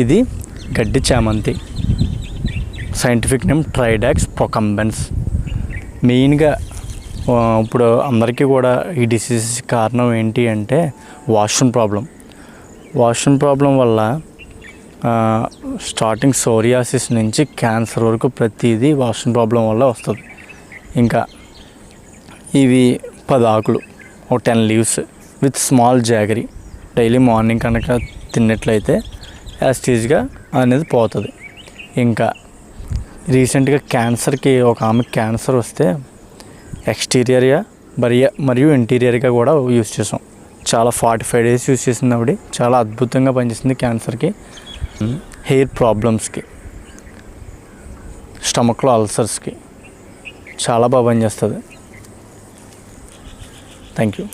ఇది గడ్డి చామంతి, సైంటిఫిక్ నేమ్ ట్రైడాక్స్ ప్రొకంబెన్స్. మెయిన్గా ఇప్పుడు అందరికీ కూడా ఈ డిసీజ్ కారణం ఏంటి అంటే వాష్రూమ్ ప్రాబ్లం వల్ల స్టార్టింగ్ సోరియాసిస్ నుంచి క్యాన్సర్ వరకు ప్రతిదీ వాష్రూమ్ ప్రాబ్లం వల్ల వస్తుంది. ఇంకా ఇవి 10 ఆకులు, ఒక 10 leaves with small jaggery daily morning కనుక తిన్నట్లయితే యాస్టీజ్గా అనేది పోతుంది. ఇంకా రీసెంట్గా క్యాన్సర్కి ఒక ఆమెకి క్యాన్సర్ వస్తే ఎక్స్టీరియర్గా మరియు ఇంటీరియర్గా కూడా యూస్ చేసాం. చాలా 45 days యూస్ చేసింది ఆవిడ. చాలా అద్భుతంగా పనిచేసింది క్యాన్సర్కి, హెయిర్ ప్రాబ్లమ్స్కి, స్టమక్లో అల్సర్స్కి చాలా బాగా పనిచేస్తుంది. Thank you.